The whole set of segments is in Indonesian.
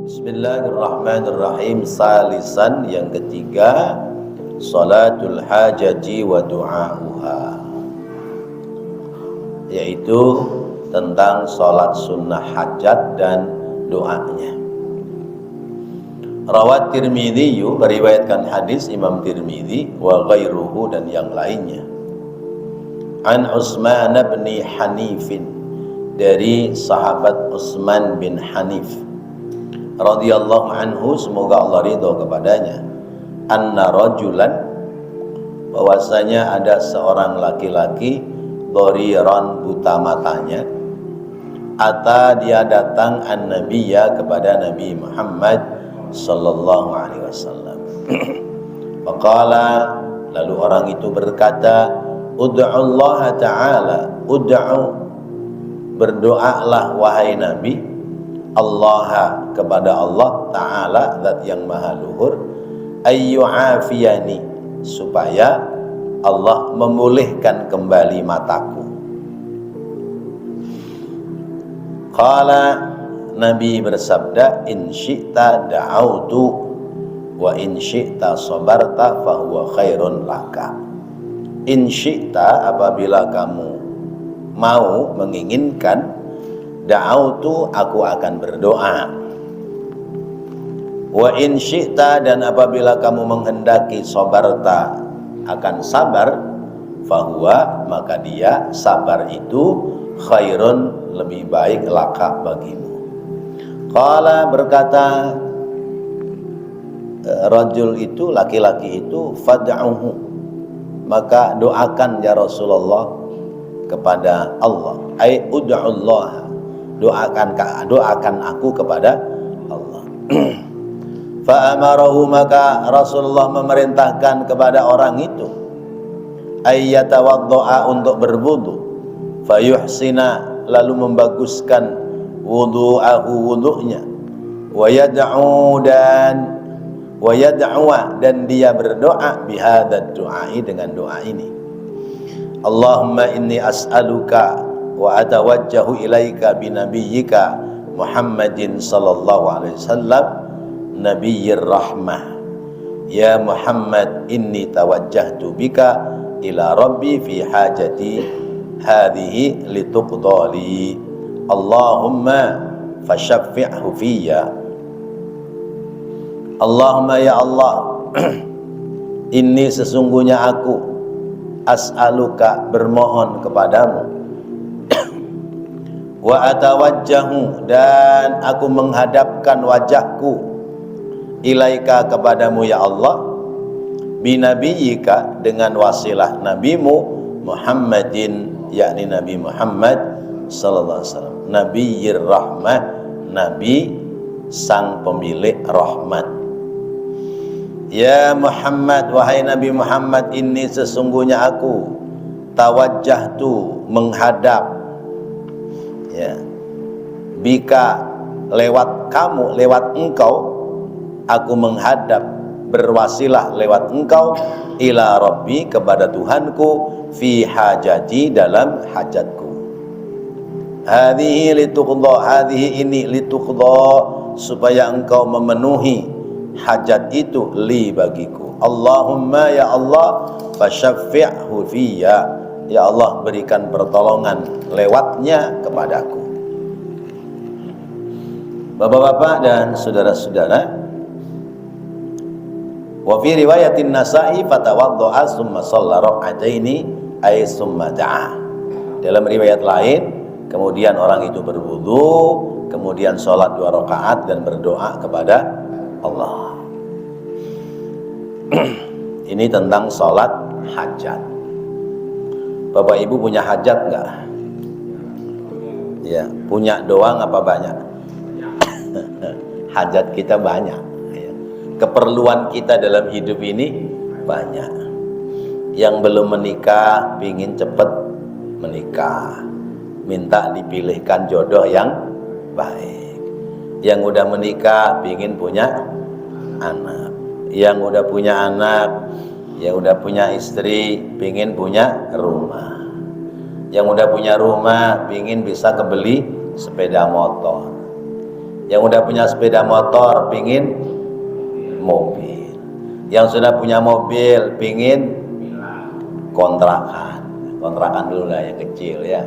Bismillahirrahmanirrahim. Salisan, yang ketiga, salatul hajati wa du'a'uha, yaitu tentang salat sunnah hajat dan doanya. Rawat Tirmidzi, meriwayatkan hadis Imam Tirmidzi wa ghairuhu, dan yang lainnya, an Utsman bin Hanif, dari sahabat Utsman bin Hanif radhiyallahu anhu, semoga Allah ridho kepadanya, anna rajulan, bahwasanya ada seorang laki-laki, dhariran, buta matanya, ata, dia datang, an-nabiyya, kepada Nabi Muhammad sallallahu alaihi wasallam. Faqala, lalu orang itu berkata, ud'u Allah ta'ala, ud'u, berdoalah wahai Nabi, Allah, kepada Allah Ta'ala, zat yang maha luhur, ayyu'afiyani, supaya Allah memulihkan kembali mataku. Qala, Nabi bersabda, in syi'ta da'autu wa in syi'ta sabarta fahuwa khairun laka. In syi'ta, apabila kamu mau, menginginkan, da'autu, aku akan berdoa. Wa in syi'ta, dan apabila kamu menghendaki, sabarta, akan sabar, fahuwa, maka dia, sabar itu, khairun, lebih baik, laka, bagimu. Qala, berkata rajul itu, laki-laki itu, fad'uhu, maka doakan ya Rasulullah kepada Allah, ai ud'ullaha, doakan aku kepada Allah. Fa'amarahu, maka Rasulullah memerintahkan kepada orang itu, ayyatawaddo'a, untuk berwudu, fayuhsina, lalu membaguskan wudu'ahu, wudu'nya, wa yad'u, dan dia berdoa, bihadzal du'ai, dengan doa ini, Allahumma inni as'aluka wa atawajjahu ilaika binabiyyika Muhammadin sallallahu alaihi wasallam nabiyyir rahmah, ya Muhammad, inni tawajjahtu bika ila rabbi fi hajati hadhihi lituqdali, Allahumma fashaffi'hu fiyya. Allahumma, ya Allah, inni, sesungguhnya aku, as'aluka, bermohon kepadamu, wa atawajjahu, dan aku menghadapkan wajahku, ilaika, kepadamu ya Allah, binabiyyika, dengan wasilah nabimu, Muhammadin, yakni Nabi Muhammad sallallahu alaihi wasallam, nabiyyir rahmah, nabi sang pemilik rahmat. Ya Muhammad, wahai Nabi Muhammad, ini sesungguhnya aku, tawajjahtu, menghadap, ya, bika, lewat kamu, lewat engkau, aku menghadap, berwasilah lewat engkau, ila rabbi, kepada Tuhanku, fi hajati, dalam hajatku, hadhihi lituqdha, hadhihi, ini, lituqdha, supaya engkau memenuhi hajat itu, li, bagiku. Allahumma, ya Allah, fashaffi'hu fiyya, ya Allah, berikan pertolongan lewatnya kepadaku. Bapak-bapak dan saudara-saudara, wa fi riwayatin Nasa'i, fatawaddo'a summa shalla rak'ataini, ay summa da'a. Dalam riwayat lain, kemudian orang itu berwudu, kemudian sholat 2 rakaat dan berdoa kepada Allah. Ini tentang sholat hajat. Bapak Ibu punya hajat enggak? Ya, punya doang apa banyak? Hajat kita banyak, ya. Keperluan kita dalam hidup ini banyak. Yang belum menikah pingin cepat menikah, minta dipilihkan jodoh yang baik. Yang udah menikah pingin punya anak. Yang udah punya anak, yang udah punya istri, pingin punya rumah. Yang udah punya rumah, pingin bisa kebeli sepeda motor. Yang udah punya sepeda motor pingin mobil. Yang sudah punya mobil pingin kontrakan. Kontrakan dulu lah yang kecil ya.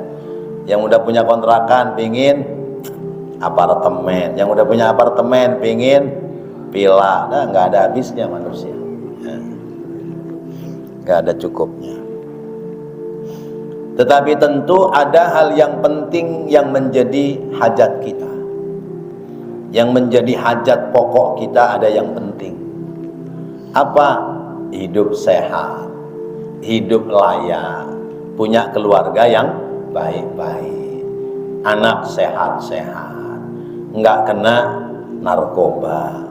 Yang udah punya kontrakan pingin apartemen. Yang udah punya apartemen pingin villa. Nah, nggak ada habisnya manusia. Nggak ada cukupnya. Tetapi tentu ada hal yang penting yang menjadi hajat kita. Yang menjadi hajat pokok kita ada yang penting. Apa? Hidup sehat, hidup layak, punya keluarga yang baik-baik, anak sehat-sehat, nggak kena narkoba,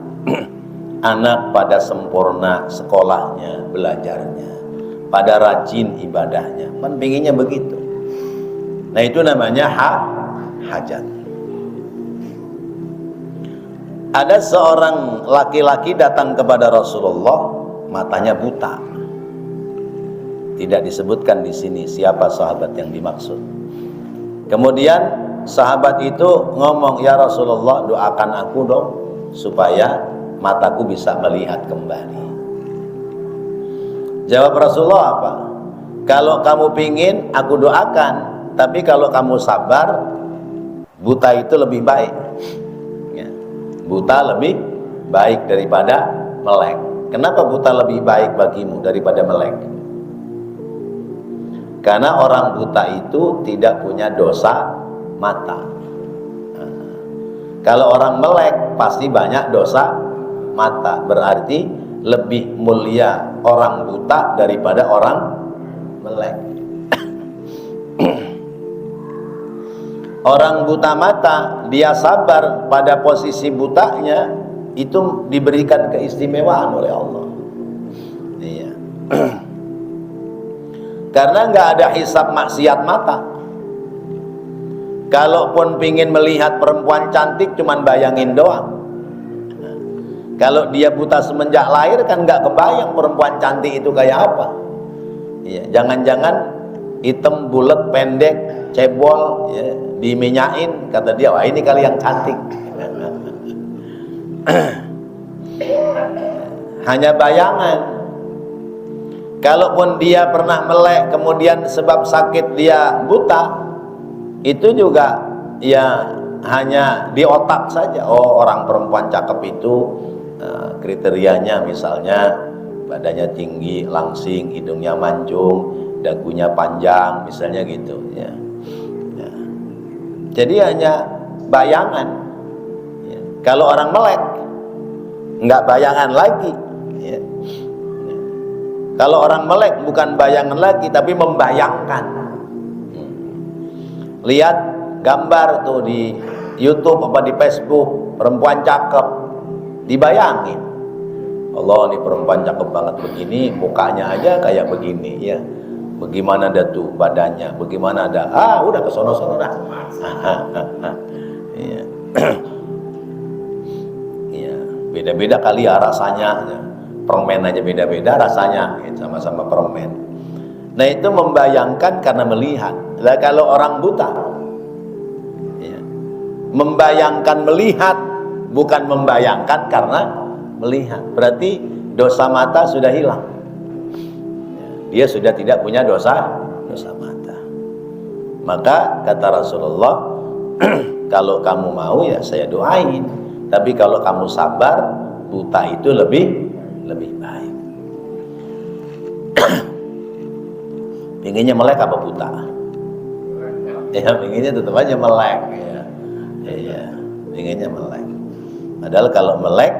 anak pada sempurna sekolahnya, belajarnya, pada rajin ibadahnya. Kan pinginnya begitu. Nah itu namanya hajat. Ada seorang laki-laki datang kepada Rasulullah, matanya buta. Tidak disebutkan di sini siapa sahabat yang dimaksud. Kemudian sahabat itu ngomong, "Ya Rasulullah, doakan aku dong supaya mataku bisa melihat kembali." Jawab Rasulullah apa? "Kalau kamu pingin aku doakan, tapi kalau kamu sabar, buta itu lebih baik." Ya. Buta lebih baik daripada melek. Kenapa buta lebih baik bagimu daripada melek? Karena orang buta itu tidak punya dosa mata. Kalau orang melek pasti banyak dosa mata. Berarti lebih mulia orang buta daripada orang melek. Orang buta mata, dia sabar pada posisi butanya, itu diberikan keistimewaan oleh Allah. Iya. Karena nggak ada hisab maksiat mata. Kalaupun pingin melihat perempuan cantik, cuman bayangin doang. Kalau dia buta semenjak lahir kan nggak kebayang perempuan cantik itu kayak apa. Iya, jangan-jangan hitam, bulat, pendek, cebol, ya, diminyain, kata dia, wah ini kali yang cantik. Hanya bayangan. Kalaupun dia pernah melek, kemudian sebab sakit dia buta, itu juga ya hanya di otak saja. Oh, orang perempuan cakep itu kriterianya misalnya badannya tinggi, langsing, hidungnya mancung, dagunya panjang, misalnya gitu ya. Ya. Jadi hanya bayangan ya. Kalau orang melek nggak bayangan lagi ya. Ya. Kalau orang melek bukan bayangan lagi tapi membayangkan. Lihat gambar tuh di YouTube apa di Facebook, perempuan cakep, dibayangin, Allah nih perempuan cakep banget begini, mukanya aja kayak begini ya. Bagaimana ada tuh badannya, bagaimana ada, udah kesono-sono dah. Iya. Iya, beda-beda kali ya rasanya. Permen aja beda-beda rasanya, sama-sama permen. Nah itu membayangkan karena melihat. Lah kalau orang buta, ya, membayangkan melihat, bukan membayangkan karena melihat. Berarti dosa mata sudah hilang. Dia sudah tidak punya dosa mata. Maka kata Rasulullah, kalau kamu mau ya saya doain. Tapi kalau kamu sabar, buta itu lebih baik. Pinginnya melek apa buta? Ya pinginnya tetap aja melek. Ya. Iya, pinginnya melek. Padahal kalau melek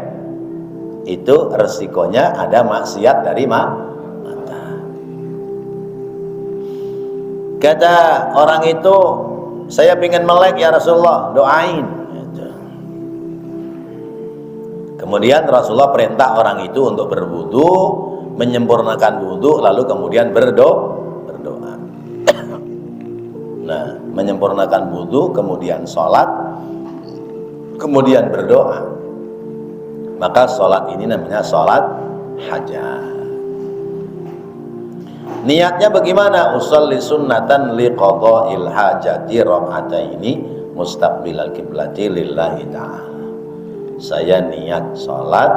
itu resikonya ada maksiat dari mata. Kata orang itu, saya pingin melek ya Rasulullah, doain. Kemudian Rasulullah perintah orang itu untuk berwudu, menyempurnakan wudu, lalu kemudian berdoa. Nah, menyempurnakan wudu, kemudian sholat, kemudian berdoa. Maka sholat ini namanya sholat hajat. Niatnya bagaimana? Usolli sunnatan liqadha'il hajati rak'ataini mustaqbilal qiblati lillahi ta'ala. saya niat sholat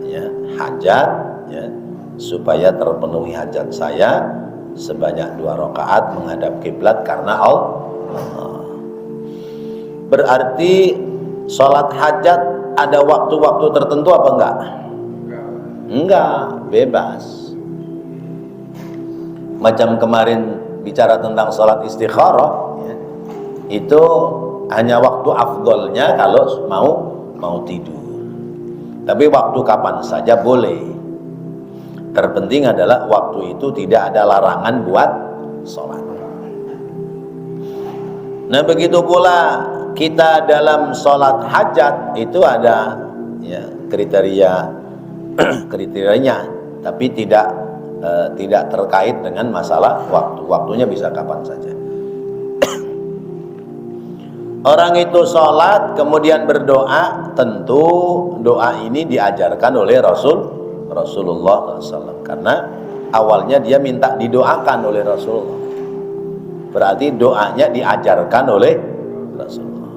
ya, hajat ya, supaya terpenuhi hajat saya sebanyak 2 rakaat menghadap kiblat karena Allah. Berarti sholat hajat ada waktu-waktu tertentu apa enggak? Enggak, bebas. Macam kemarin bicara tentang sholat istikharah ya, itu hanya waktu afdolnya kalau mau tidur. Tapi waktu kapan saja boleh. Terpenting adalah waktu itu tidak ada larangan buat sholat. Nah begitu pula kita dalam sholat hajat itu ada ya, kriterianya, tapi tidak terkait dengan masalah waktu. Waktunya bisa kapan saja. Orang itu sholat kemudian berdoa, tentu doa ini diajarkan oleh Rasulullah SAW, karena awalnya dia minta didoakan oleh Rasulullah. Berarti doanya diajarkan oleh Rasulullah.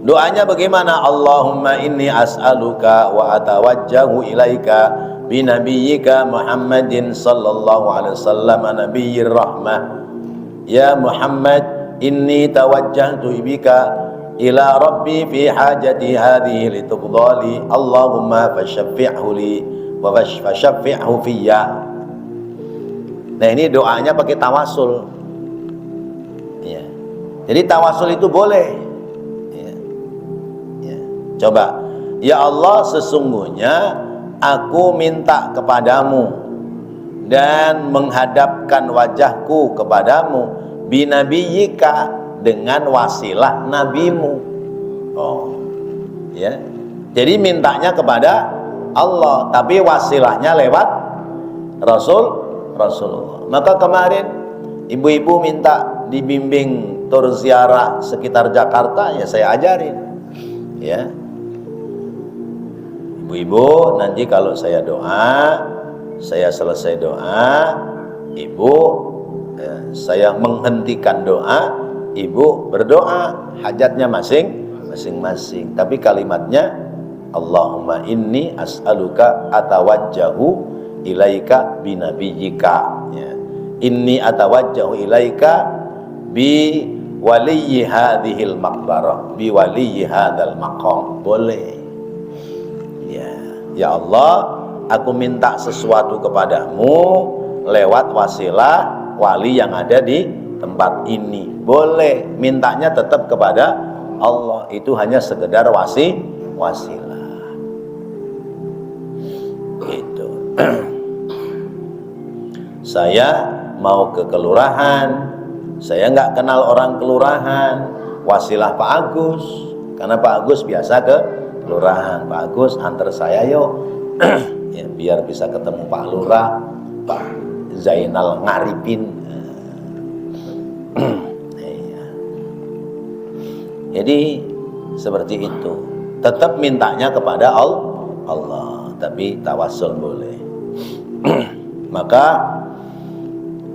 Doanya bagaimana? Allahumma inni as'aluka wa atawajjahu ilaika binabiyyika Muhammadin sallallahu alaihi wasallam nabiyyir rahmah. Ya Muhammad, inni tawajjahtu bika ila rabbi fi hajati hadhihi lituqdali. Allahumma fashaffi'hu li wa fashaffi'hu fiyya. Nah ini doanya pakai tawasul ya. Jadi tawasul itu boleh ya. Ya. Coba, ya Allah, sesungguhnya aku minta kepadamu dan menghadapkan wajahku kepadamu binabiyyika, dengan wasilah nabimu. Oh ya, jadi mintanya kepada Allah tapi wasilahnya lewat Rasulullah. Maka kemarin ibu-ibu minta dibimbing tur ziarah sekitar Jakarta, ya saya ajarin ya. Ibu-ibu, nanti kalau saya doa, saya selesai doa, ibu saya menghentikan doa, ibu berdoa hajatnya masing-masing. Tapi kalimatnya Allahumma inni as'aluka atawajjahu ilaika binabiyyika ya. Inni atawajjahu ilaika bi waliyyi hadhil maqbarah, bi waliyyi hadzal maqam. Boleh ya. Ya Allah, aku minta sesuatu kepadamu lewat wasilah wali yang ada di tempat ini. Boleh, mintanya tetap kepada Allah, itu hanya sekedar wasilah gitu. Saya mau ke kelurahan, saya nggak kenal orang kelurahan, wasilah Pak Agus, karena Pak Agus biasa ke kelurahan. Pak Agus antar saya yuk ya, biar bisa ketemu Pak Lurah, Pak Zainal Ngaripin. Jadi seperti itu, tetap mintanya kepada Allah, tapi tawasul boleh. Maka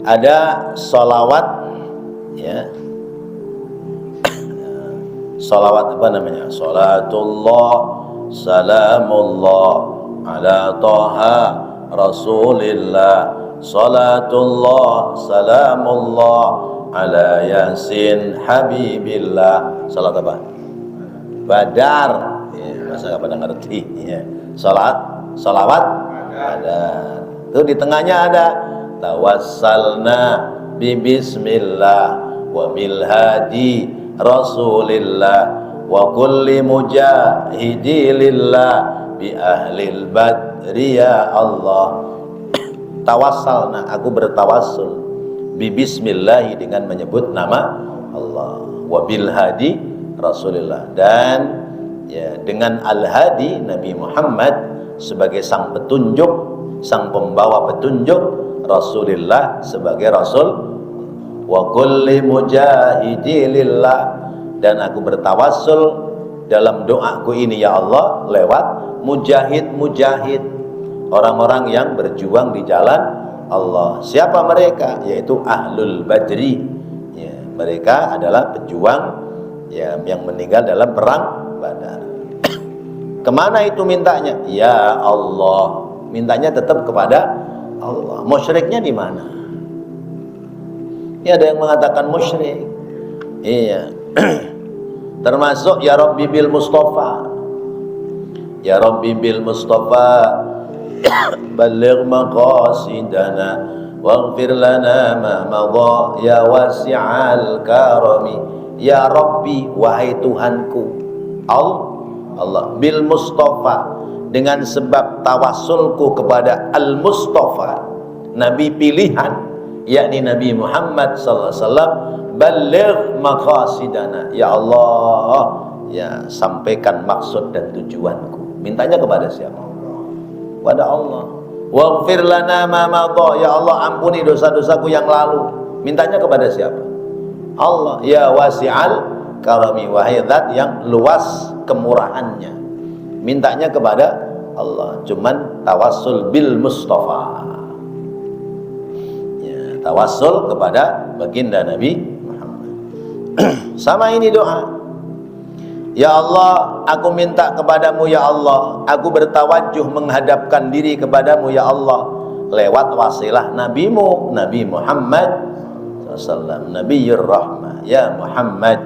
ada sholawat ya, sholawat apa namanya? Sholatullah salamullah ala Taha Rasulillah, sholatullah salamullah ala Yasin Habibillah. Salat apa? Badar ya, masa nggak pada ngerti ya. Salawat badar. Itu di tengahnya ada tawassalna bi bismillah wa bil hadi Rasulillah wa kulli mujahidi lillah bi ahlil badri ya Allah. Tawassalna, aku bertawassul bi bismillah, dengan menyebut nama Allah, wa bil hadi Rasulillah, dan ya dengan al hadi Nabi Muhammad sebagai sang petunjuk, sang pembawa petunjuk, Rasulillah sebagai Rasul, wa kulli mujahidi lillah, dan aku bertawassul dalam doaku ini ya Allah lewat mujahid, orang-orang yang berjuang di jalan Allah. Siapa mereka? Yaitu ahlul badri ya, mereka adalah pejuang ya, yang meninggal dalam perang Badar. Kemana itu mintanya? Ya Allah, mintanya tetap kepada Allah. Musyriknya di mana? Ya, ada yang mengatakan musyrik. Iya. Termasuk ya Rabbi bil Mustafa. Ya Rabbi bil Mustafa balligh maqasidana waghfir lana ma madha ya wasi'al karami. Ya Rabbi, wahai Tuhanku, Allah bil Mustafa, dengan sebab tawassulku kepada Al Mustafa, Nabi pilihan, yakni Nabi Muhammad sallallahu alaihi wasallam, balligh maqasidana, ya Allah, ya sampaikan maksud dan tujuanku. Mintanya kepada siapa? Kepada Allah. Waghfir lana ma madha, ya Allah ampuni dosa-dosaku yang lalu. Mintanya kepada siapa? Allah. Ya wasi'al karami, wahai zat yang luas kemurahannya. Mintanya kepada Allah. Cuman tawassul bil Mustafa, ya, tawassul kepada baginda Nabi Muhammad. Sama ini doa. Ya Allah, aku minta kepadamu ya Allah, aku bertawajuh menghadapkan diri kepadamu ya Allah, lewat wasilah nabimu Nabi Muhammad SAW, Nabiyyur Rahmah. Ya Muhammad,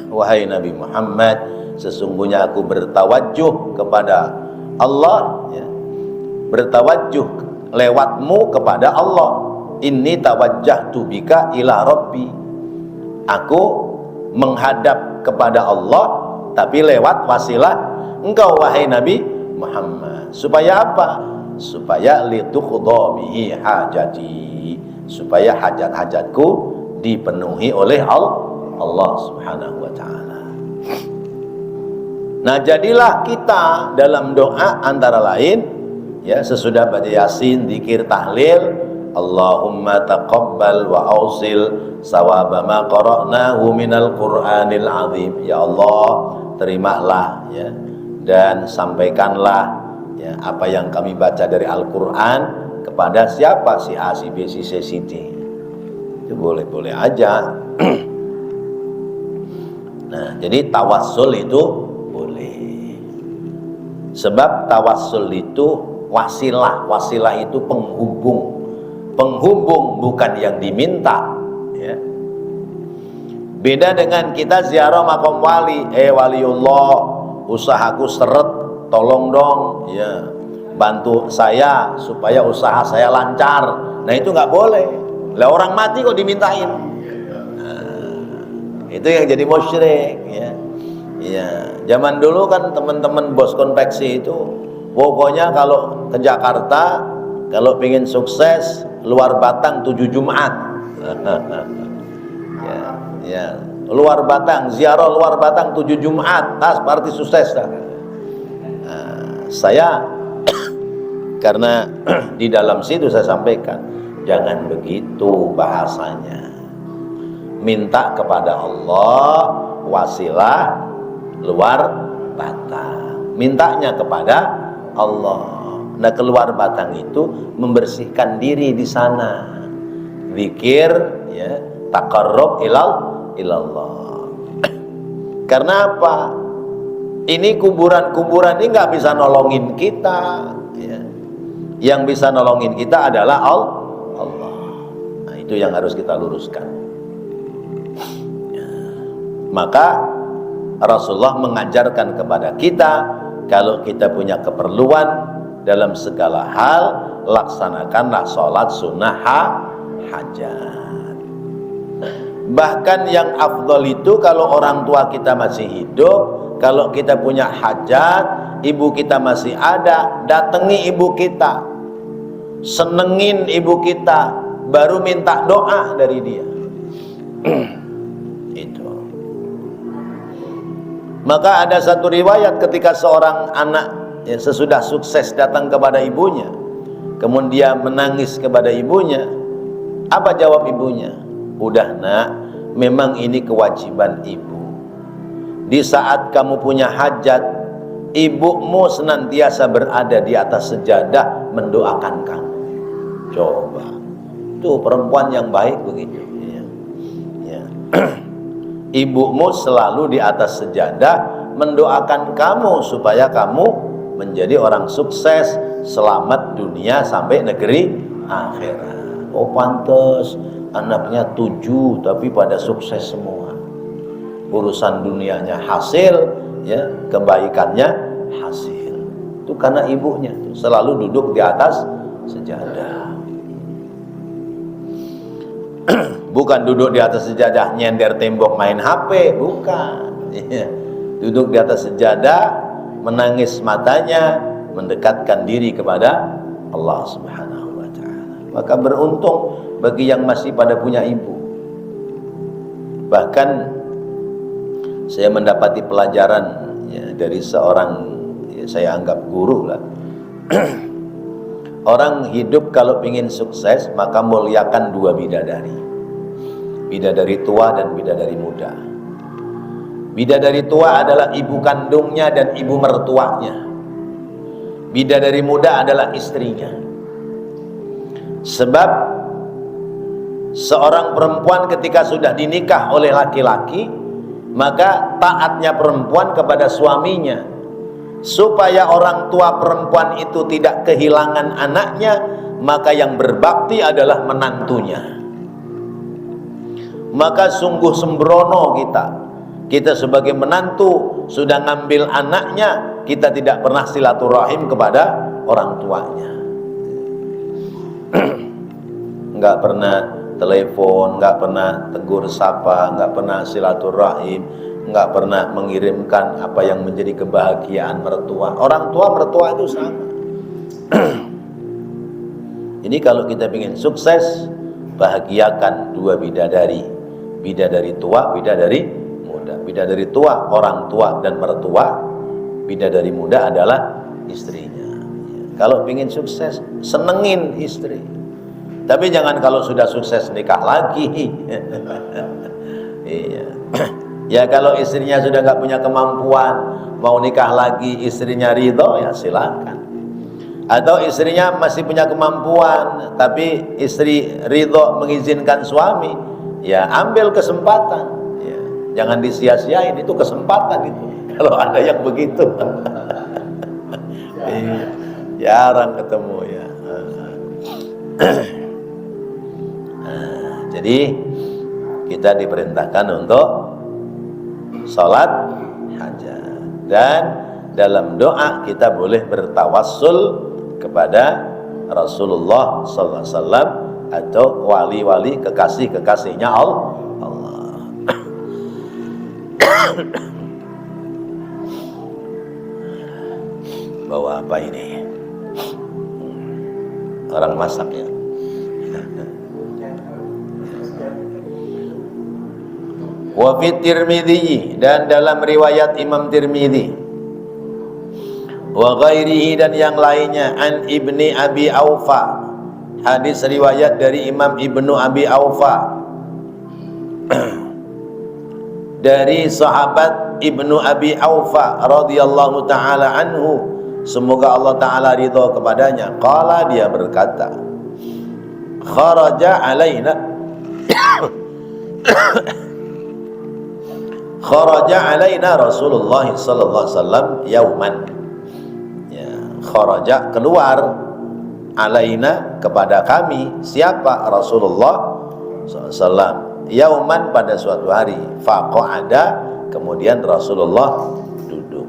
wahai Nabi Muhammad, sesungguhnya aku bertawajuh kepada Allah, ya, bertawajuh lewatmu kepada Allah. Inni tawajjahtu bika ila Rabbi, aku menghadap kepada Allah tapi lewat wasilah engkau wahai Nabi Muhammad. Supaya apa? Supaya lituqdha bihi hajati, supaya hajat-hajatku dipenuhi oleh Allah Subhanahu wa taala. Nah, jadilah kita dalam doa antara lain, ya, sesudah baca Yasin, zikir, tahlil, Allahumma taqabbal wa ausil sawaba ma qara'nahu minal Qur'anil azim. Ya Allah, terimalah, ya, dan sampaikanlah, ya, apa yang kami baca dari Al-Qur'an kepada siapa? Si A, si B, si C, si D. Itu boleh-boleh aja. Nah, jadi tawassul itu boleh. Sebab tawassul itu wasilah. Wasilah itu penghubung. Penghubung, bukan yang diminta, ya. Beda dengan kita ziarah makam wali. Waliullah, usahaku seret, tolong dong, ya, bantu saya supaya usaha saya lancar. Nah, itu nggak boleh. Lah, orang mati kok dimintain. Nah, itu yang jadi musyrik, ya. Ya, zaman dulu kan teman-teman bos konveksi itu pokoknya kalau ke Jakarta, kalau pengen sukses, luar Batang 7 Jumat. Ya, luar Batang, ziarah luar Batang 7 Jumat, tas berarti sukses dah. Nah, saya karena di dalam situ saya sampaikan, jangan begitu bahasanya. Minta kepada Allah wasilah luar Batang, mintanya kepada Allah. Nah, keluar Batang itu membersihkan diri di sana, zikir, ya, taqarrub ilallah. Karena apa? Ini kuburan-kuburan ini nggak bisa nolongin kita, ya. Yang bisa nolongin kita adalah Allah. Nah, itu yang harus kita luruskan. Ya. Maka Rasulullah mengajarkan kepada kita, kalau kita punya keperluan dalam segala hal, laksanakanlah sholat sunnah hajat. Bahkan yang afdol itu kalau orang tua kita masih hidup, kalau kita punya hajat, ibu kita masih ada, datangi ibu kita, senengin ibu kita, baru minta doa dari dia. Itu. Maka ada satu riwayat ketika seorang anak, ya, sesudah sukses datang kepada ibunya, kemudian menangis kepada ibunya. Apa jawab ibunya? Udah nak, memang ini kewajiban ibu. Di saat kamu punya hajat, ibumu senantiasa berada di atas sejadah mendoakan kamu. Coba, tuh perempuan yang baik begitu, ya. Ya. Ibumu selalu di atas sejadah mendoakan kamu supaya kamu menjadi orang sukses, selamat dunia sampai negeri akhirat. Oh pantes anaknya 7 tapi pada sukses semua. Urusan dunianya hasil, ya, kebaikannya hasil. Itu karena ibunya selalu duduk di atas sejadah. Bukan duduk di atas sejadah nyender tembok main HP, bukan. Duduk di atas sejadah, menangis matanya, mendekatkan diri kepada Allah Subhanahu wa Ta'ala. Maka beruntung bagi yang masih pada punya ibu. Bahkan saya mendapati pelajaran, ya, dari seorang, ya, saya anggap guru lah. Orang hidup kalau ingin sukses maka muliakan 2 bidadari. Bidadari tua dan bidadari muda. Bidadari tua adalah ibu kandungnya dan ibu mertuanya. Bidadari muda adalah istrinya. Sebab seorang perempuan ketika sudah dinikah oleh laki-laki, maka taatnya perempuan kepada suaminya. Supaya orang tua perempuan itu tidak kehilangan anaknya, maka yang berbakti adalah menantunya. Maka sungguh sembrono kita sebagai menantu sudah ngambil anaknya, kita tidak pernah silaturahim kepada orang tuanya. Nggak pernah telepon, nggak pernah tegur sapa, nggak pernah silaturahim, nggak pernah mengirimkan apa yang menjadi kebahagiaan mertua. Orang tua mertua itu sama. Ini kalau kita ingin sukses, bahagiakan 2 bidadari. Bidadari tua, bidadari muda. Bidadari tua orang tua dan mertua, bidadari muda adalah istrinya. Kalau ingin sukses, senengin istri. Tapi jangan kalau sudah sukses nikah lagi. Iya. Ya kalau istrinya sudah nggak punya kemampuan, mau nikah lagi, istrinya ridho, ya silakan. Atau istrinya masih punya kemampuan, tapi istri ridho mengizinkan suami, ya ambil kesempatan, ya. Jangan disia-siain, itu kesempatan itu. Kalau ada yang begitu. Jarang ketemu, ya. Jadi kita diperintahkan untuk sholat hajat, dan dalam doa kita boleh bertawassul kepada Rasulullah SAW atau wali-wali kekasih-kekasihnya Allah. Bawa apa ini? Orang masak, ya. Wa fi Tirmidzi, dan dalam riwayat Imam Tirmidzi, wa ghairihi, dan yang lainnya, an Ibni Abi Aufa, hadis riwayat dari Imam Ibnu Abi Aufa dari sahabat Ibnu Abi Aufa radhiyallahu taala anhu, semoga Allah taala ridha kepadanya. Qala, dia berkata, kharaja alaina kharaja alaina Rasulullah sallallahu alaihi wasallam yauman. Ya, kharaja keluar, alaina kepada kami, siapa? Rasulullah sallallahu yauman, pada suatu hari. Faqa'ada, kemudian Rasulullah duduk.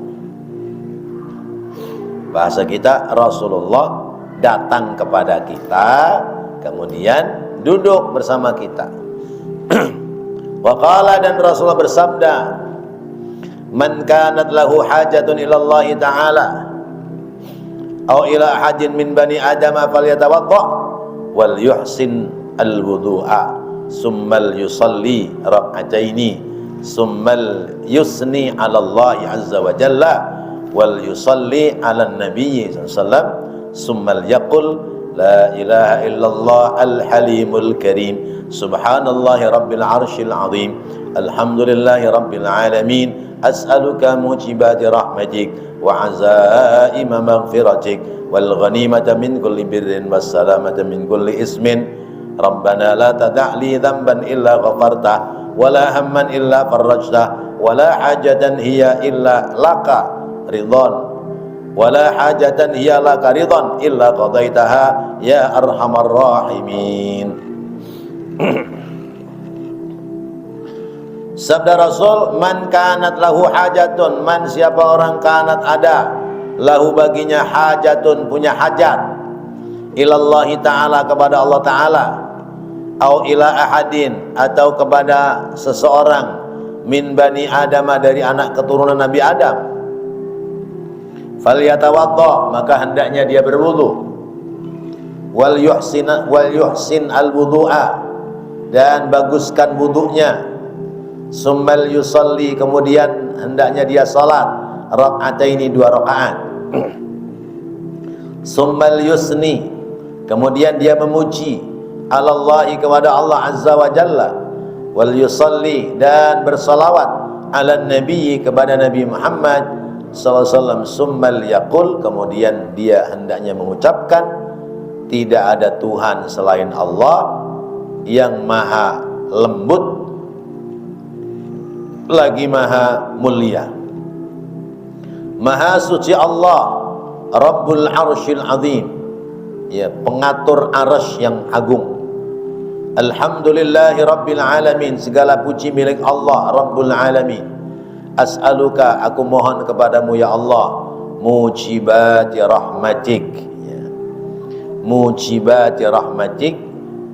Bahasa kita, Rasulullah datang kepada kita, kemudian duduk bersama kita. Waqala, dan Rasulullah bersabda, man kanat lahu hajatun ilallah ta'ala aw ila ahadin min bani adama falyatawadda wal yuhsin al-wudu'a summal yusalli rak'ataini summal yusni 'ala Allah azza wa jalla wal yusalli 'ala an-nabiy sallallahu alaihi wasallam summal yaqul la ilaha illallah al-halimul karim subhanallahi rabbil arshil azim alhamdulillahi rabbil alamin as'aluka mujibati rahmatik wa azaima maghfiratik wal ghanimata min kulli birrin was salamata min kulli ismin rabbana la tada' li dhanban illa ghafartah wa la hamman illa farajtah wala hajatan hiya illa laka ridwan, wala hajatan hiya laka ridwan illa qadaitaha ya arhamar rahimin. Sabda Rasul, man kanat lahu hajatun, man siapa orang kanat ada lahu baginya hajatun, punya hajat, ilallahi ta'ala, kepada Allah ta'ala, au ila ahadin, atau kepada seseorang, min bani Adam, dari anak keturunan Nabi Adam, falyatawadda, maka hendaknya dia berwudu, wal yuhsin al wudu'a, dan baguskan wudunya, summal yusalli, kemudian hendaknya dia salat raka'ataini, 2 rakaat, summal yusni, kemudian dia memuji alallahi, kepada Allah azza wa jalla, wal yusalli, dan bersalawat ala nabi, kepada Nabi Muhammad sallallahu alaihi wasallam, summal yaqul, kemudian dia hendaknya mengucapkan tidak ada Tuhan selain Allah yang maha lembut lagi maha mulia, maha suci Allah, Rabbul Arsyil Azim, ya, pengatur arasy yang agung. Alhamdulillahi Rabbil Alamin, segala puji milik Allah Rabbul Alamin. As'aluka, aku mohon kepadamu ya Allah, mujibati rahmatik, ya, mujibati rahmatik,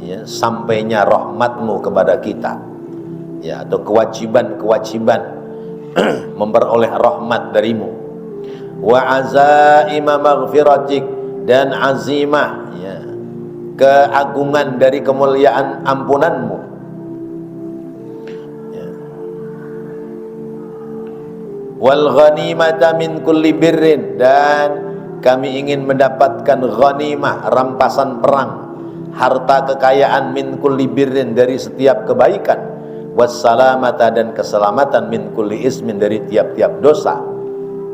ya, sampainya rahmatmu kepada kita, ya, atau kewajiban-kewajiban memperoleh rahmat darimu, wa azaima maghfiratik, dan azimah, ya, keagungan dari kemuliaan ampunanmu, ya, wal ghanimata min kulli birrin, dan kami ingin mendapatkan ghanimah, rampasan perang, harta kekayaan, min kulli birrin, dari setiap kebaikan, wassalamata, dan keselamatan, min kulli ismin, dari tiap-tiap dosa,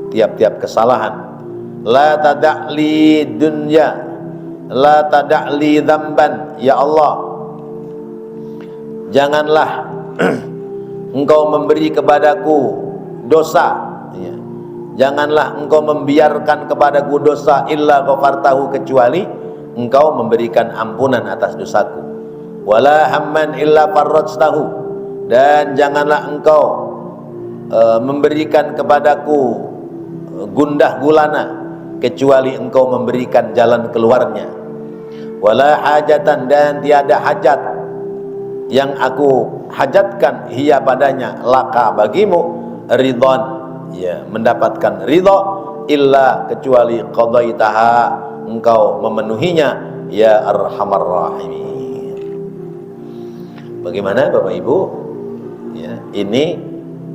tiap-tiap kesalahan. La tada'li dunya, la tada'li dzamban, ya Allah, janganlah engkau memberi kepadaku dosa, ya, janganlah engkau membiarkan kepadaku dosa, illa ghafartahu, kecuali engkau memberikan ampunan atas dosaku, wala hamman illa farrajtahu, dan janganlah engkau memberikan kepadaku gundah gulana, kecuali engkau memberikan jalan keluarnya, wala hajatan, dan tiada hajat yang aku hajatkan, hiya padanya, laka, bagimu, ridwan, ya, mendapatkan ridha, illa, kecuali qadaitaha, engkau memenuhinya, ya arhamar rahimin. Bagaimana Bapak Ibu? Ya, ini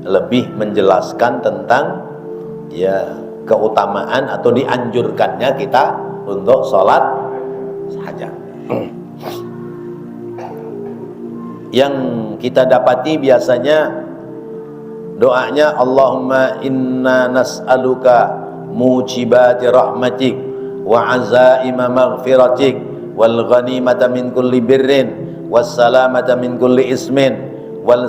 lebih menjelaskan tentang, ya, keutamaan atau dianjurkannya kita untuk sholat hajat. Yang kita dapati biasanya doanya, Allahumma inna nas'aluka mujibati rahmatik wa azaima maghfiratik wal ghanimata min kulli birrin wassalamata min kulli ismin wal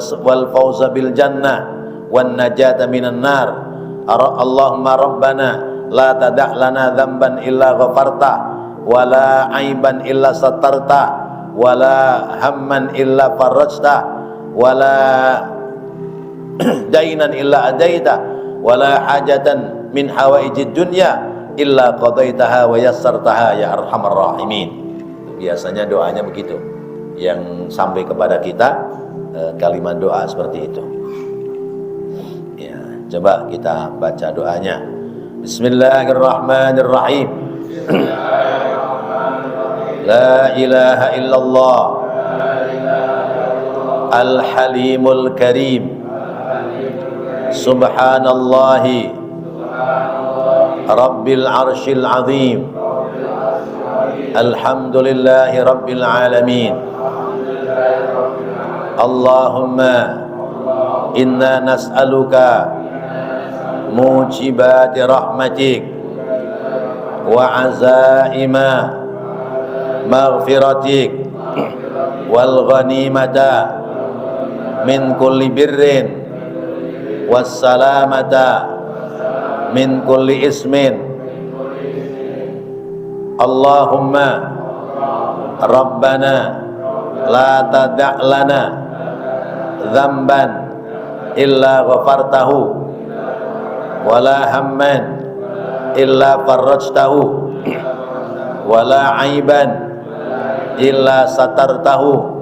fawza bil jannah wan najata minan nar. Allahumma rabbana la tada' lana dzamban illa ghafarta, wala aiban illa satarta, wala hamman illa farajta, wala dainan illa adaita, wala hajatan min hawaijid dunya illa qadaitaha wa yassartaha ya arhamar rahimin. Biasanya doanya begitu yang sampai kepada kita, kalimat doa seperti itu. Ya, coba kita baca doanya. Bismillahirrahmanirrahim. La ilaha illallah al-halimul karim, subhanallahi rabbil arshil azim, alhamdulillahi rabbil alamin. Allahumma inna nas'aluka mujibati rahmatik wa azaima maghfiratik wal ghanimata min kulli birrin wassalamata min kulli ismin. Allahumma Rabbana la tada' lana dzamban illa ghafartahu wala hamman illa farrajtahu wala aiban illa satartahu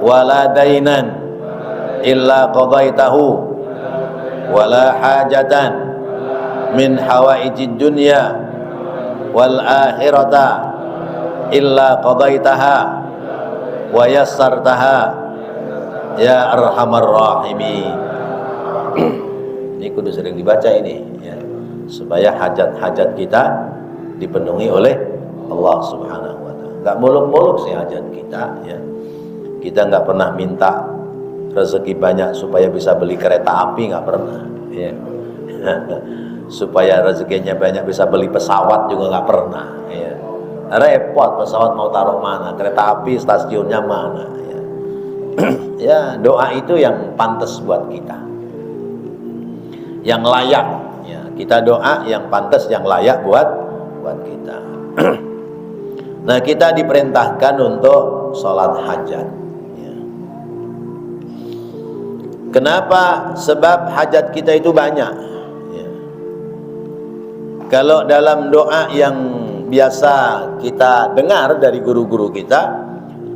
wala dainan illa qadaitahu wala hajatan min hawaijid dunya wal akhirata illa qadaitaha wa yassartaha ya arhamar rahimin. Ini kudu sering dibaca ini ya, supaya hajat-hajat kita dipenuhi oleh Allah Subhanahu wa taala. Enggak muluk-muluk sih hajat kita ya. Kita enggak pernah minta rezeki banyak supaya bisa beli kereta api, enggak pernah ya. Supaya rezekinya banyak bisa beli pesawat juga enggak pernah ya. Repot, pesawat mau taruh mana, kereta api stasiunnya mana ya. Ya, doa itu yang pantas buat kita, yang layak ya. Kita doa yang pantas, yang layak buat kita. Nah, kita diperintahkan untuk sholat hajat ya. Kenapa? Sebab hajat kita itu banyak ya. Kalau dalam doa yang biasa kita dengar dari guru-guru kita,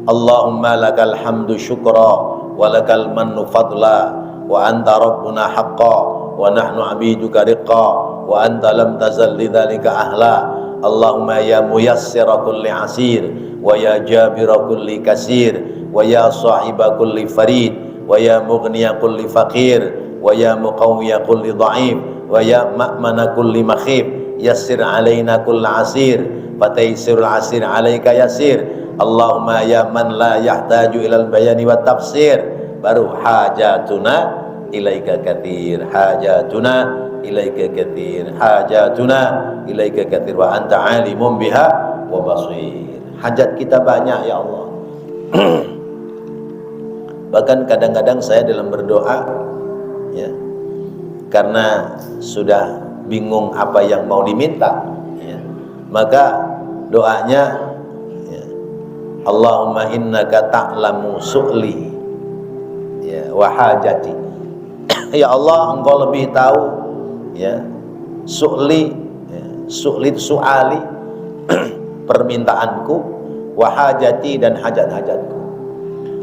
Allahumma lakal hamdu syukra wa lakal mannu fadla wa anta rabbuna haqqa wa nahnu abiduka riqqa wa anta lam tazal lidzalika ahla. Allahumma ya muyassira kulli asir wa ya jabira kulli kasir wa ya sahiba kulli farid wa ya mughniya kulli faqir wa ya muqawwiya kulli dha'if wa ya ma'mana kulli makhif yassir alaina kulla asir fataysirul asir alaika yasir. Allahumma ya man la yahtaju ilal bayani wa tafsir. Baru hajatuna ilaika kathir, hajatuna ilaika kathir, hajatuna ilaika kathir wa anta alimun biha wa basir. Hajat kita banyak ya Allah. Bahkan kadang-kadang saya dalam berdoa ya, karena sudah bingung apa yang mau diminta ya, maka doanya ya, Allahumma innaka ta'lamu su'li ya, wa hajati. Ya Allah, engkau lebih tahu ya, su'li ya, su'li su'ali permintaanku, wa hajati dan hajat-hajatku.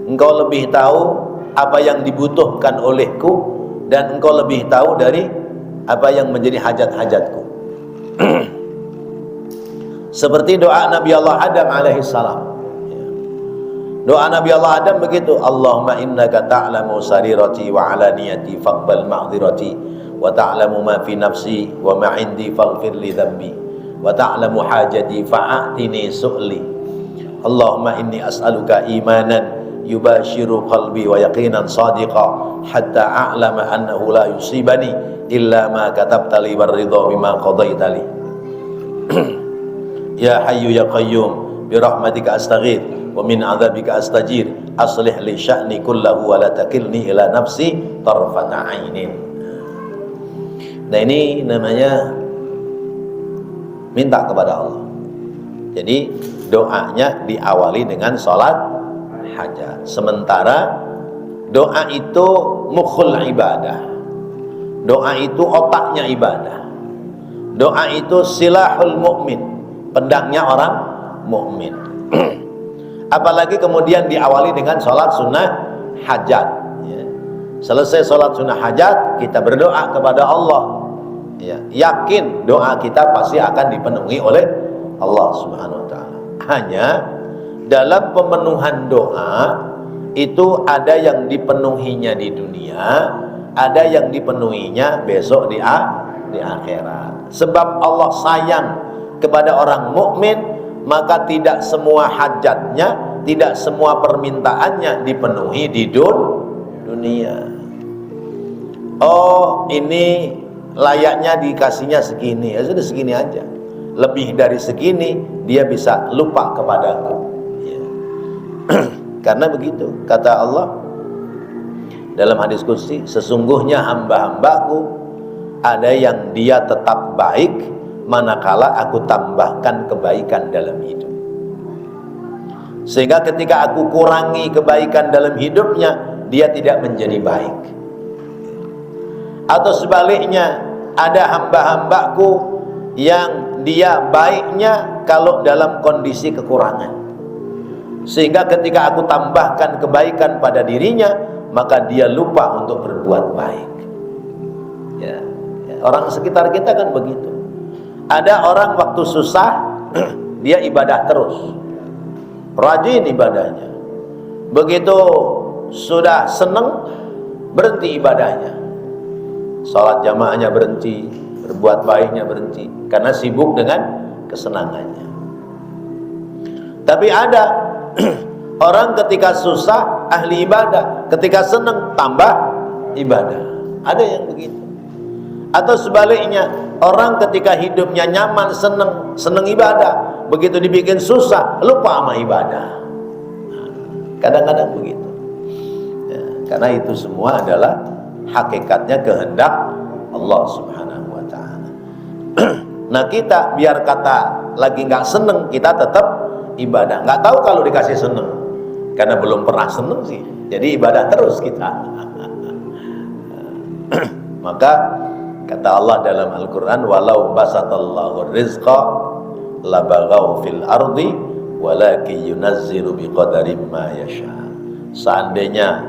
Engkau lebih tahu apa yang dibutuhkan olehku, dan engkau lebih tahu dari apa yang menjadi hajat-hajatku. Seperti doa Nabi Allah Adam alaihissalam. Doa Nabi Allah Adam begitu, Allahumma innaka ta'lamu sarirati wa alaniyati faqbal ma'dzirati wa ta'lamu ma fi nafsi wa ma 'indi faghfir li dhanbi wa ta'lamu hajati fa'atini su'li. Allahumma inni as'aluka imanan yubashiru qalbi wa yaqinan sadiqa hatta a'lama annahu la yusibani illa ma katabta li warridha bima qadaita li. Ya hayyu ya qayyum bi rahmatika astaghith wa min adzabika astajir aslih li sya'ni kullahu wa la takilni ila nafsi tarfata 'ainin. Nah, ini namanya minta kepada Allah. Jadi doanya diawali dengan salat hajat. Sementara doa itu mukhul ibadah. Doa itu otaknya ibadah. Doa itu silahul mukmin, pedangnya orang mukmin. Apalagi kemudian diawali dengan sholat sunnah hajat ya. Selesai sholat sunnah hajat, kita berdoa kepada Allah ya. Yakin doa kita pasti akan dipenuhi oleh Allah Subhanahu wa ta'ala. Hanya dalam pemenuhan doa itu ada yang dipenuhinya di dunia, ada yang dipenuhinya besok di akhirat. Sebab Allah sayang kepada orang mukmin, maka tidak semua hajatnya, tidak semua permintaannya dipenuhi di dunia. Oh, ini layaknya dikasihnya segini, ya sudah segini aja. Lebih dari segini dia bisa lupa kepadaku. Karena begitu kata Allah, dalam hadis qudsi, sesungguhnya hamba-hambaku ada yang dia tetap baik manakala aku tambahkan kebaikan dalam hidup. Sehingga ketika aku kurangi kebaikan dalam hidupnya, dia tidak menjadi baik. Atau sebaliknya, ada hamba-hambaku yang dia baiknya kalau dalam kondisi kekurangan, sehingga ketika aku tambahkan kebaikan pada dirinya, maka dia lupa untuk berbuat baik. Ya, orang sekitar kita kan begitu. Ada orang waktu susah dia ibadah terus, rajin ibadahnya. Begitu sudah seneng, berhenti ibadahnya, sholat jamaahnya berhenti, berbuat baiknya berhenti, karena sibuk dengan kesenangannya. Tapi ada orang ketika susah ahli ibadah, ketika senang tambah ibadah. Ada yang begitu. Atau sebaliknya, orang ketika hidupnya nyaman, senang ibadah, begitu dibikin susah lupa sama ibadah. Kadang-kadang begitu ya, karena itu semua adalah hakikatnya kehendak Allah Subhanahu wa ta'ala. Nah, kita biar kata lagi nggak seneng, kita tetap ibadah. Nggak tahu kalau dikasih seneng, karena belum pernah seneng sih, jadi ibadah terus kita. Maka kata Allah dalam Al-Quran, walau basatallahu rizqa labaghaw fil ardi walakin yunazzilu biqadarin ma yasha. Seandainya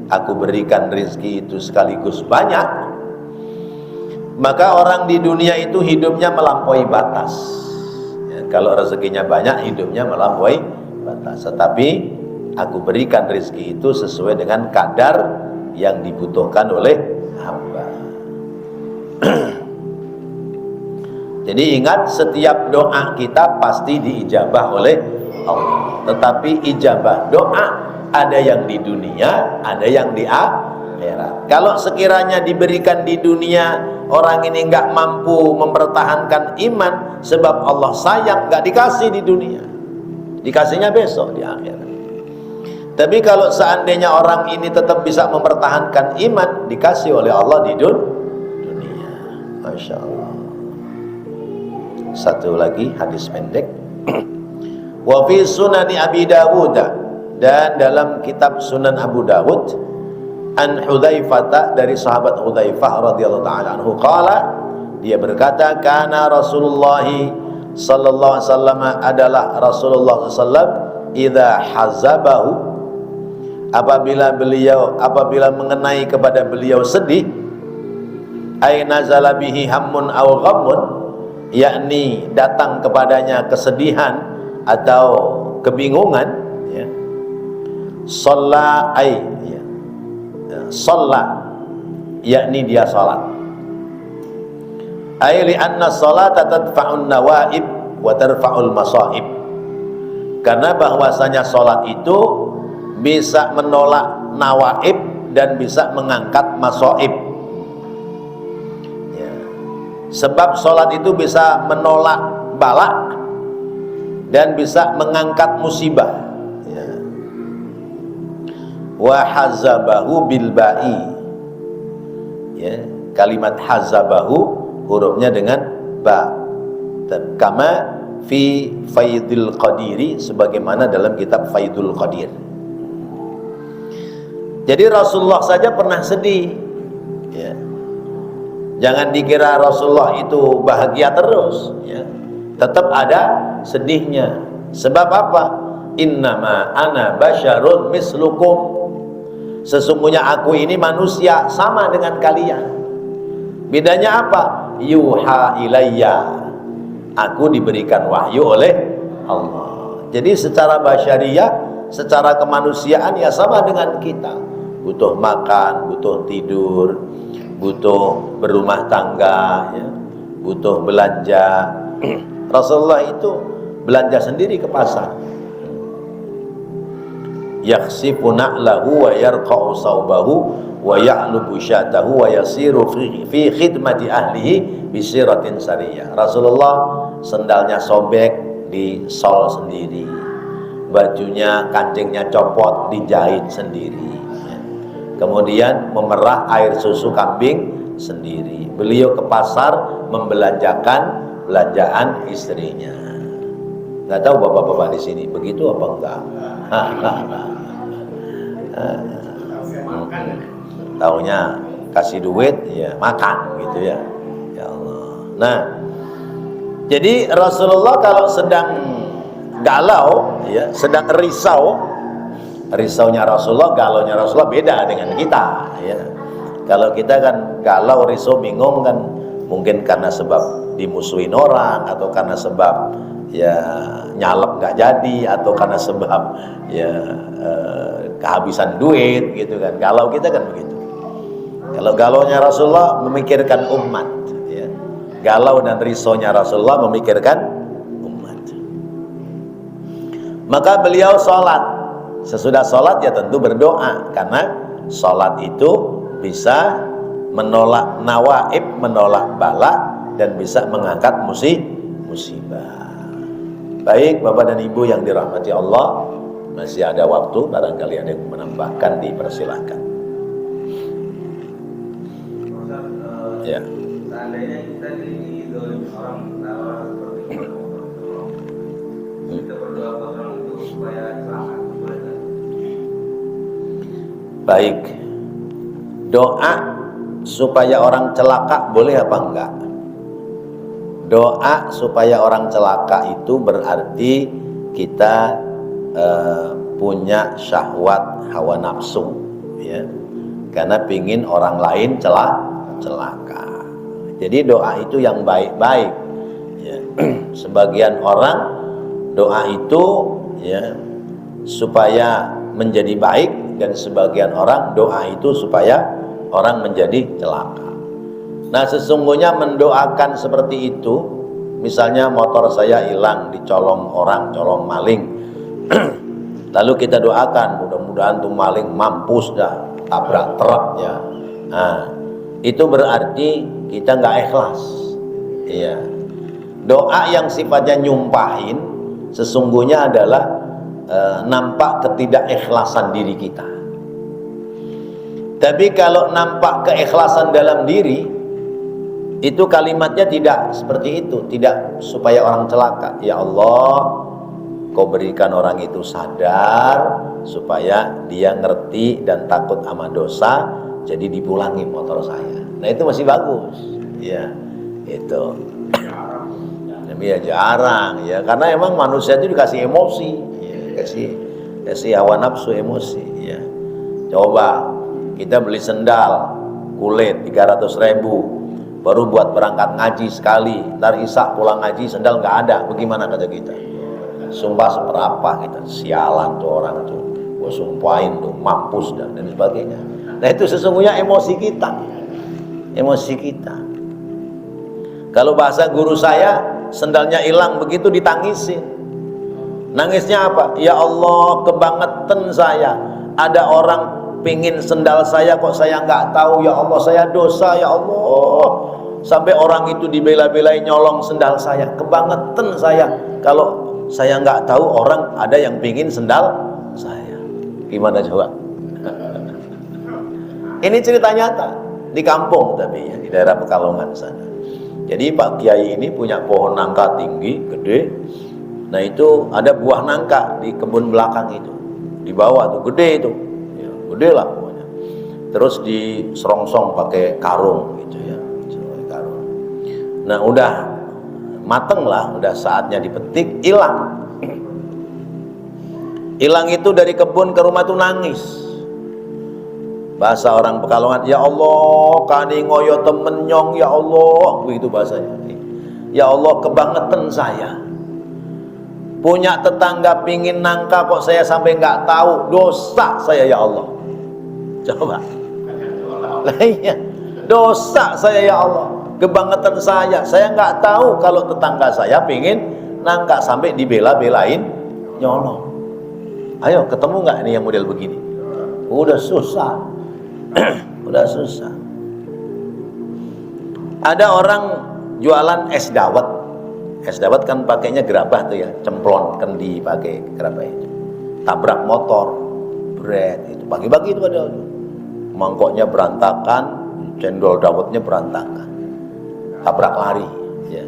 aku berikan rizki itu sekaligus banyak, maka orang di dunia itu hidupnya melampaui batas ya, kalau rezekinya banyak hidupnya melampaui batas. Tetapi aku berikan rizki itu sesuai dengan kadar yang dibutuhkan oleh hamba. Jadi ingat, setiap doa kita pasti diijabah oleh Allah. Tetapi ijabah doa ada yang di dunia, ada yang di akhirat. Kalau sekiranya diberikan di dunia, orang ini nggak mampu mempertahankan iman, sebab Allah sayang, nggak dikasih di dunia, dikasihnya besok di akhirat. Tapi kalau seandainya orang ini tetap bisa mempertahankan iman, dikasih oleh Allah di dunia. Masya Allah. Satu lagi hadis pendek. Wa fi sunani Abi Dawud, dan dalam kitab Sunan Abu Dawud, an Hudzaifah, dari sahabat Hudzaifah radhiyallahu taala anhu, qala, dia berkata, kana Rasulullah sallallahu alaihi wasallam, adalah Rasulullah sallallahu alaihi wasallam, idza hazabahu, apabila mengenai kepada beliau sedih, ay nazala bihi hammun aw ghammun, yakni datang kepadanya kesedihan atau kebingungan ya, shalla ay ya, shalla yakni dia salat, ay li anna salata tadfa'un nawaib wa tarfa'ul masaib, karena bahwasanya salat itu bisa menolak nawaib dan bisa mengangkat masaib. Sebab sholat itu bisa menolak balak dan bisa mengangkat musibah ya. Wa hazabahu bil ba'i ya, kalimat hazabahu hurufnya dengan ba, kama fi Faidul Qadiri, sebagaimana dalam kitab Faidul Qadir. Jadi Rasulullah saja pernah sedih ya. Jangan dikira Rasulullah itu bahagia terus ya. Tetap ada sedihnya. Sebab apa? Innama ana basyarun mislukum, sesungguhnya aku ini manusia sama dengan kalian. Bedanya apa? Yuha ilayya, aku diberikan wahyu oleh Allah. Jadi secara basyariah, secara kemanusiaan ya sama dengan kita. Butuh makan, butuh tidur, butuh berumah tangga ya, butuh belanja. Rasulullah itu belanja sendiri ke pasar. Yakhsifu na'lahu wa yarqa'u sawbahu wa ya'lubu syatahu wa yasiru fi khidmati ahlihi bisiratin sariyah. Rasulullah sendalnya sobek, disol sendiri, bajunya kancingnya copot, dijahit sendiri ya. kemudian memerah air susu kambing sendiri. Beliau ke pasar membelanjakan belanjaan istrinya. Nggak tahu bapak-bapak di sini begitu apa enggak? Taunya kasih duit ya makan gitu ya. Ya Allah. Nah, jadi Rasulullah kalau sedang galau ya, sedang risaunya Rasulullah, galaunya Rasulullah beda dengan kita ya. Kalau kita kan galau, risau, bingung kan mungkin karena sebab dimusuhin orang, atau karena sebab ya nyalep nggak jadi, atau karena sebab ya kehabisan duit gitu kan. Galau kita kan begitu. Kalau galaunya Rasulullah memikirkan umat ya. Galau dan risaunya Rasulullah memikirkan umat. Maka beliau sholat. Sesudah sholat ya tentu berdoa, karena sholat itu bisa menolak nawaib, menolak bala, dan bisa mengangkat musibah. Baik Bapak dan Ibu yang dirahmati Allah, masih ada waktu, barangkali ada yang menambahkan, dipersilahkan. Ya. Seandainya kita didolim orang seperti itu, kita berdoa buat orang itu supaya selamat, boleh tak? Baik, doa supaya orang celaka boleh apa enggak? Doa supaya orang celaka itu berarti kita punya syahwat hawa nafsu ya, karena pingin orang lain celaka. Jadi doa itu yang baik-baik ya. Sebagian orang doa itu ya supaya menjadi baik, dan sebagian orang doa itu supaya orang menjadi celaka. Nah, sesungguhnya mendoakan seperti itu, misalnya motor saya hilang, dicolong orang, colong maling, lalu kita doakan mudah-mudahan tuh maling mampus dah, tabrak truk ya. Nah, itu berarti kita nggak ikhlas. Iya. Doa yang sifatnya nyumpahin sesungguhnya adalah nampak ketidakikhlasan diri kita. Tapi kalau nampak keikhlasan dalam diri, itu kalimatnya tidak seperti itu, tidak supaya orang celaka. Ya Allah, Kau berikan orang itu sadar supaya dia ngerti dan takut sama dosa, jadi dipulangi motor saya. Nah, itu masih bagus. Ya, itu. Tapi ya jarang ya, karena emang manusia itu dikasih emosi, ya, kasih hawa nafsu, emosi ya. Coba kita beli sendal kulit 300.000 baru buat berangkat ngaji sekali, ntar Isya pulang ngaji sendal nggak ada, bagaimana kata kita? Sumpah seberapa kita, sialan tuh orang tuh, gua sumpahin tuh mampus dan sebagainya. Nah, itu sesungguhnya emosi kita. Kalau bahasa guru saya, sendalnya hilang begitu ditangisin. Nangisnya apa? Ya Allah, kebangetan saya. Ada orang pingin sendal saya kok saya nggak tahu. Ya Allah, saya dosa ya Allah. Sampai orang itu dibela-belain nyolong sendal saya. Kebangetan saya. Kalau saya nggak tahu orang ada yang pingin sendal saya. Gimana coba? Ini cerita nyata di kampung, tapi ya, di daerah Pekalongan sana. Jadi Pak Kiai ini punya pohon nangka tinggi, gede. Nah, itu ada buah nangka di kebun belakang itu. Di bawah tuh gede itu. Ya, gede lah pokoknya. Terus diserongsong pakai karung gitu ya. Karung. Nah, udah mateng lah, udah saatnya dipetik, hilang. Hilang itu dari kebun ke rumah tuh nangis. Bahasa orang Pekalongan, ya Allah, kani ngoyo temen nyong, ya Allah, begitu bahasanya. Ya Allah, kebangetan saya. Punya tetangga pingin nangka kok saya sampai nggak tahu, dosa saya ya Allah. Coba. Lah iya, dosa saya ya Allah, kebangetan saya nggak tahu kalau tetangga saya pingin nangka sampai dibela-belain nyolong. Ayo, ketemu nggak ini yang model begini? Udah susah. Udah susah. Ada orang jualan es dawet. Es dawet kan pakainya gerabah tuh ya, cemplon kendi pakai gerabah itu. Tabrak motor, bret itu pagi-pagi itu ada mangkoknya berantakan, cendol dawetnya berantakan, tabrak lari. Ya.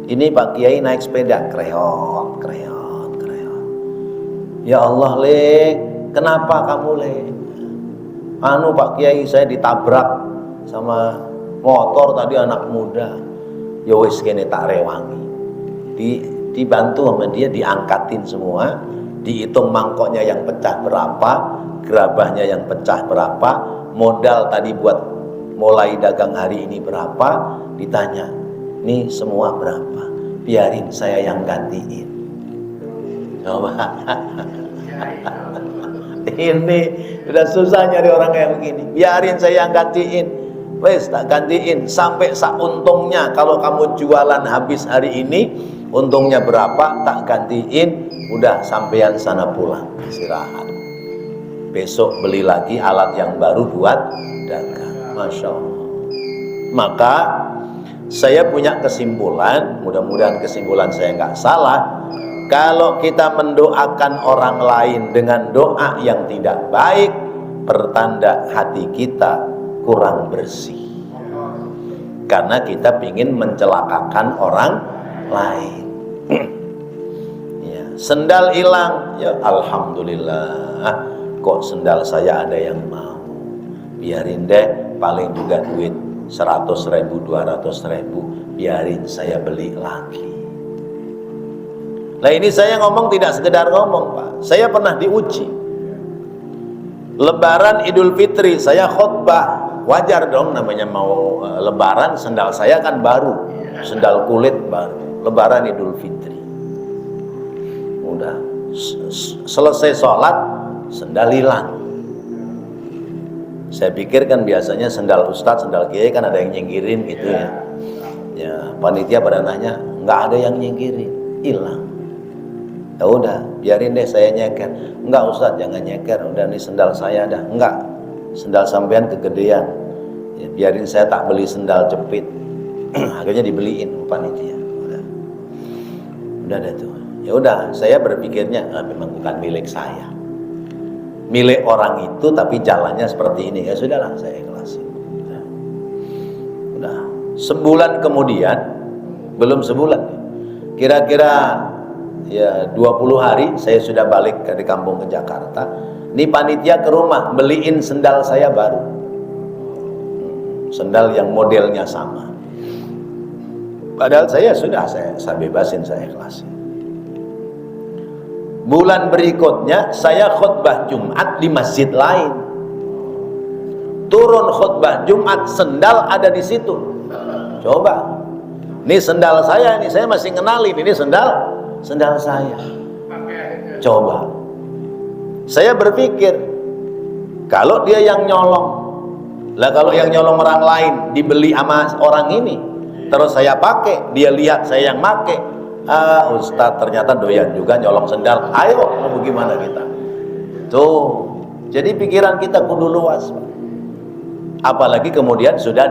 Ini Pak Kiai naik sepeda, kreot. Ya Allah Le, kenapa kamu Le? Anu Pak Kiai, saya ditabrak sama motor tadi anak muda. Ya wis kene tak rewangi. Dibantu sama dia, diangkatin semua, dihitung mangkoknya yang pecah berapa, gerabahnya yang pecah berapa, modal tadi buat mulai dagang hari ini berapa, ditanya, ini semua berapa? Biarin saya yang gantiin. Coba. Ini udah susah nyari orang kayak begini. Biarin saya yang gantiin. Wes tak gantiin sampai sauntungnya. Kalau kamu jualan habis hari ini, untungnya berapa tak gantiin, udah sampean sana pulang istirahat. Besok beli lagi alat yang baru buat dagang. Masya Allah. Maka saya punya kesimpulan, mudah-mudahan kesimpulan saya nggak salah. Kalau kita mendoakan orang lain dengan doa yang tidak baik, pertanda hati kita kurang bersih. Karena kita ingin mencelakakan orang lain. Ya, sendal hilang, ya alhamdulillah. Kok sendal saya ada yang mau? Biarin deh, paling juga duit 100.000, 200.000, biarin saya beli lagi. Nah ini saya ngomong tidak sekedar ngomong Pak. Saya pernah diuji. Lebaran Idul Fitri saya khutbah. Wajar dong namanya mau lebaran, sendal saya kan baru. Sendal kulit baru. Lebaran Idul Fitri. Udah selesai sholat, sendal hilang. Saya pikir kan biasanya sendal ustadz, sendal kiai kan ada yang nyingkirin gitu ya. Ya panitia pada nanya, nggak ada yang nyingkirin, hilang. Ya udah, biarin deh saya nyeker. Enggak Ustaz, jangan nyeker. Udah nih sendal saya dah. Enggak, sendal sampean kegedean. Ya, biarin saya tak beli sendal jepit. Akhirnya dibeliin panitia. Udah deh tuh. Ya udah, saya berpikirnya memang bukan milik saya. Milik orang itu tapi jalannya seperti ini. Ya sudahlah, saya ikhlasin. Udah. Sebulan kemudian, belum sebulan. Kira-kira ya 20 hari saya sudah balik dari kampung ke Jakarta. Ini panitia ke rumah beliin sendal saya baru, sendal yang modelnya sama. Padahal saya sudah saya bebasin, saya ikhlasin. Bulan berikutnya saya khutbah Jumat di masjid lain. Turun khutbah Jumat, sendal ada di situ. Coba, ini sendal saya, ini saya masih kenalin, ini sendal saya. Coba, saya berpikir kalau dia yang nyolong, lah kalau yang nyolong orang lain dibeli sama orang ini, terus saya pakai, dia lihat saya yang pakai, Ustadz ternyata doyan juga nyolong sendal. Ayo, mau gimana kita? Tuh, jadi pikiran kita kudu luas. Apalagi kemudian sudah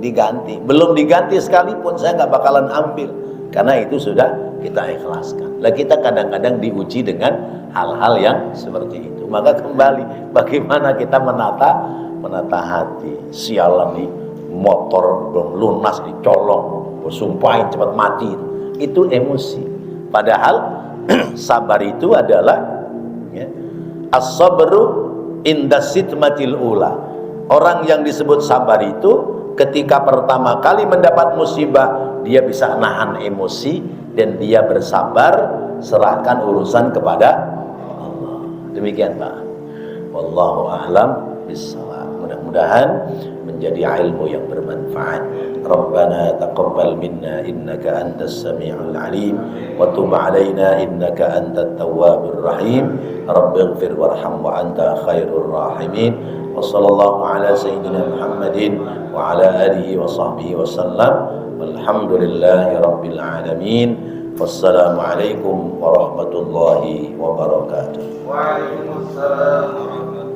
diganti, belum diganti sekalipun saya nggak bakalan ambil. Karena itu sudah kita ikhlaskan. Lah kita kadang-kadang diuji dengan hal-hal yang seperti itu. Maka kembali, bagaimana kita menata hati. Sialan nih, motor belum lunas dicolong, sumpahin cepat mati. Itu emosi. Padahal sabar itu adalah ya, as-sabru inda sitmatil ula. Orang yang disebut sabar itu ketika pertama kali mendapat musibah, dia bisa nahan emosi dan dia bersabar, serahkan urusan kepada Allah. Demikian Pak. Wallahu a'lam bishawab. Mudah-mudahan menjadi ilmu yang bermanfaat. Rabbana taqabbal minna innaka antas sami'ul alim wa tub 'alaina innaka antat tawwabur rahim. Rabbighfir warham wa anta khairur rahimin. Wa sallallahu ala sayyidina Muhammadin wa ala alihi wa sahbihi wa sallam. Walhamdulillahi rabbil alamin. Wassalamualaikum warahmatullahi wabarakatuh. Waalaikumsalam warahmatullahi wabarakatuh.